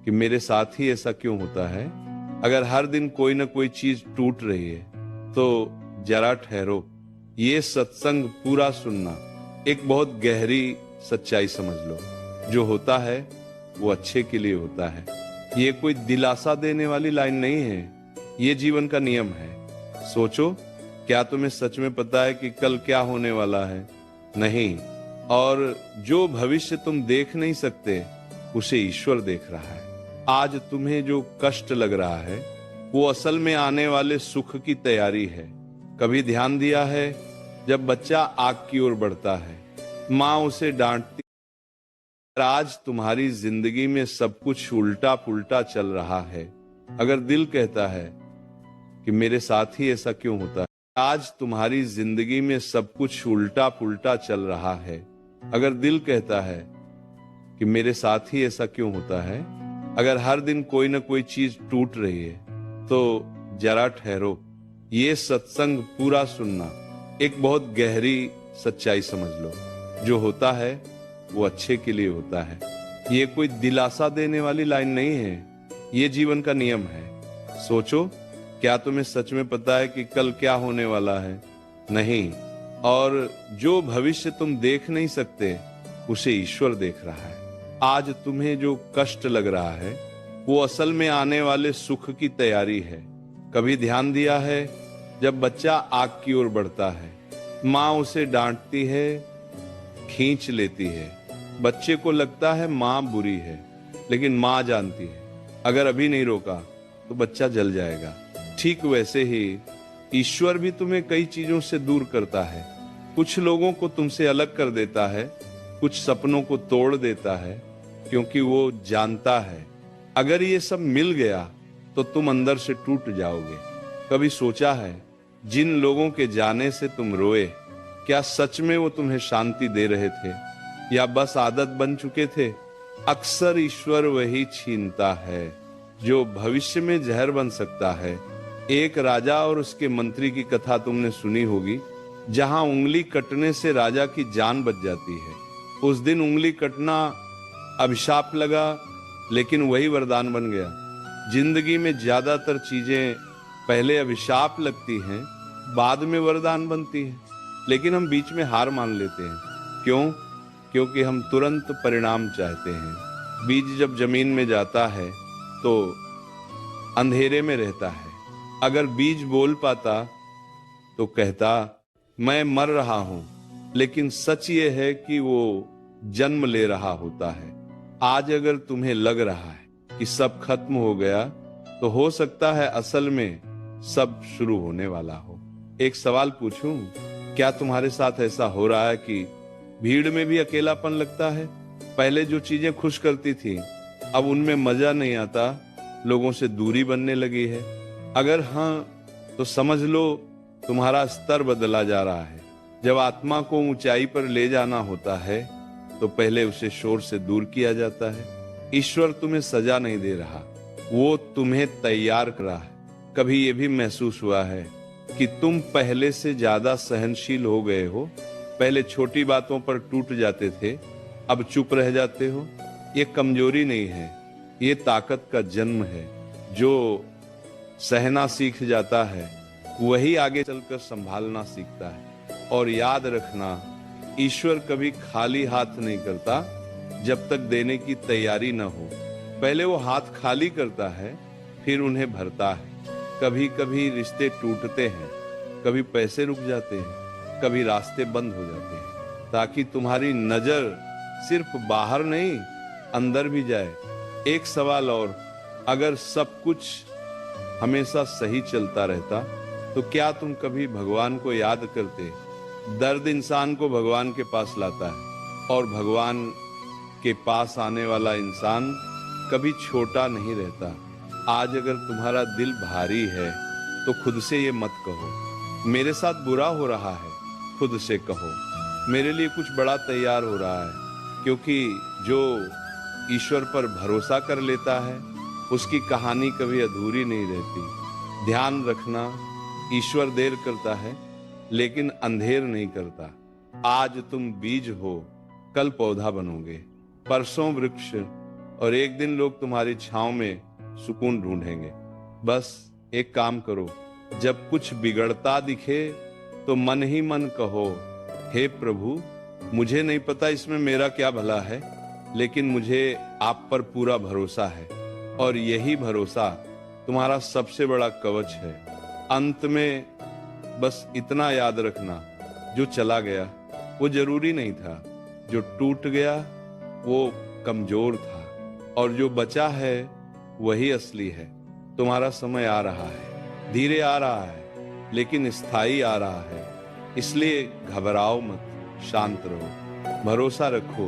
कि मेरे साथ ही ऐसा क्यों होता है। अगर हर दिन कोई ना कोई चीज टूट रही है तो जरा ठहरो, ये सत्संग पूरा सुनना, एक बहुत गहरी सच्चाई समझ लो। जो होता है वो अच्छे के लिए होता है। ये कोई दिलासा देने वाली लाइन नहीं है, ये जीवन का नियम है। सोचो, क्या तुम्हें सच में पता है कि कल क्या होने वाला है? नहीं। और जो भविष्य तुम देख नहीं सकते उसे ईश्वर देख रहा है। आज तुम्हें जो कष्ट लग रहा है वो असल में आने वाले सुख की तैयारी है। कभी ध्यान दिया है, जब बच्चा आग की ओर बढ़ता है, माँ उसे डांटती। आज तुम्हारी जिंदगी में सब कुछ उल्टा पुल्टा चल रहा है। अगर दिल कहता है कि मेरे साथ ही ऐसा क्यों होता है, आज तुम्हारी जिंदगी में सब कुछ उल्टा पुल्टा चल रहा है। अगर दिल कहता है कि मेरे साथ ही ऐसा क्यों होता है, अगर हर दिन कोई ना कोई चीज टूट रही है तो जरा ठहरो, ये सत्संग पूरा सुनना, एक बहुत गहरी सच्चाई समझ लो। जो होता है वो अच्छे के लिए होता है। ये कोई दिलासा देने वाली लाइन नहीं है, ये जीवन का नियम है। सोचो, क्या तुम्हें सच में पता है कि कल क्या होने वाला है? नहीं। और जो भविष्य तुम देख नहीं सकते उसे ईश्वर देख रहा है। आज तुम्हें जो कष्ट लग रहा है वो असल में आने वाले सुख की तैयारी है। कभी ध्यान दिया है, जब बच्चा आग की ओर बढ़ता है, माँ उसे डांटती है, खींच लेती है। बच्चे को लगता है माँ बुरी है, लेकिन माँ जानती है अगर अभी नहीं रोका तो बच्चा जल जाएगा। ठीक वैसे ही ईश्वर भी तुम्हें कई चीजों से दूर करता है। कुछ लोगों को तुमसे अलग कर देता है, कुछ सपनों को तोड़ देता है, क्योंकि वो जानता है अगर ये सब मिल गया तो तुम अंदर से टूट जाओगे। कभी सोचा है, जिन लोगों के जाने से तुम रोए, क्या सच में वो तुम्हें शांति दे रहे थे या बस आदत बन चुके थे? अक्सर ईश्वर वही छीनता है जो भविष्य में जहर बन सकता है। एक राजा और उसके मंत्री की कथा तुमने सुनी होगी, जहां उंगली कटने से राजा की जान बच जाती है। उस दिन उंगली कटना अभिशाप लगा, लेकिन वही वरदान बन गया। जिंदगी में ज्यादातर चीजें पहले अभिशाप लगती हैं, बाद में वरदान बनती हैं, लेकिन हम बीच में हार मान लेते हैं। क्यों? क्योंकि हम तुरंत परिणाम चाहते हैं। बीज जब जमीन में जाता है तो अंधेरे में रहता है। अगर बीज बोल पाता तो कहता मैं मर रहा हूं, लेकिन सच ये है कि वो जन्म ले रहा होता है। आज अगर तुम्हें लग रहा है कि सब खत्म हो गया, तो हो सकता है असल में सब शुरू होने वाला हो। एक सवाल पूछूं, क्या तुम्हारे साथ ऐसा हो रहा है कि भीड़ में भी अकेलापन लगता है? पहले जो चीजें खुश करती थी अब उनमें मजा नहीं आता, लोगों से दूरी बनने लगी है? अगर हाँ, तो समझ लो तुम्हारा स्तर बदला जा रहा है। जब आत्मा को ऊंचाई पर ले जाना होता है तो पहले उसे शोर से दूर किया जाता है। ईश्वर तुम्हें सजा नहीं दे रहा, वो तुम्हें तैयार कर रहा है। कभी ये भी महसूस हुआ है कि तुम पहले से ज्यादा सहनशील हो गए हो? पहले छोटी बातों पर टूट जाते थे, अब चुप रह जाते हो। ये कमजोरी नहीं है, ये ताकत का जन्म है। जो सहना सीख जाता है वही आगे चलकर संभालना सीखता है। और याद रखना, ईश्वर कभी खाली हाथ नहीं करता जब तक देने की तैयारी न हो। पहले वो हाथ खाली करता है, फिर उन्हें भरता है। कभी कभी रिश्ते टूटते हैं, कभी पैसे रुक जाते हैं, कभी रास्ते बंद हो जाते हैं, ताकि तुम्हारी नजर सिर्फ बाहर नहीं अंदर भी जाए। एक सवाल और, अगर सब कुछ हमेशा सही चलता रहता तो क्या तुम कभी भगवान को याद करते? दर्द इंसान को भगवान के पास लाता है, और भगवान के पास आने वाला इंसान कभी छोटा नहीं रहता। आज अगर तुम्हारा दिल भारी है तो खुद से ये मत कहो मेरे साथ बुरा हो रहा है, खुद से कहो मेरे लिए कुछ बड़ा तैयार हो रहा है। क्योंकि जो ईश्वर पर भरोसा कर लेता है उसकी कहानी कभी अधूरी नहीं रहती। ध्यान रखना, ईश्वर देर करता है लेकिन अंधेर नहीं करता। आज तुम बीज हो, कल पौधा बनोगे, परसों वृक्ष और एक दिन लोग तुम्हारी छांव में सुकून ढूंढेंगे। बस एक काम करो, जब कुछ बिगड़ता दिखे तो मन ही मन कहो, हे प्रभु, मुझे नहीं पता इसमें मेरा क्या भला है, लेकिन मुझे आप पर पूरा भरोसा है और यही भरोसा तुम्हारा सबसे बड़ा कवच है। अंत में बस इतना याद रखना, जो चला गया वो जरूरी नहीं था, जो टूट गया वो कमजोर था, और जो बचा है वही असली है। तुम्हारा समय आ रहा है, धीरे आ रहा है, लेकिन स्थायी आ रहा है। इसलिए घबराओ मत, शांत रहो, भरोसा रखो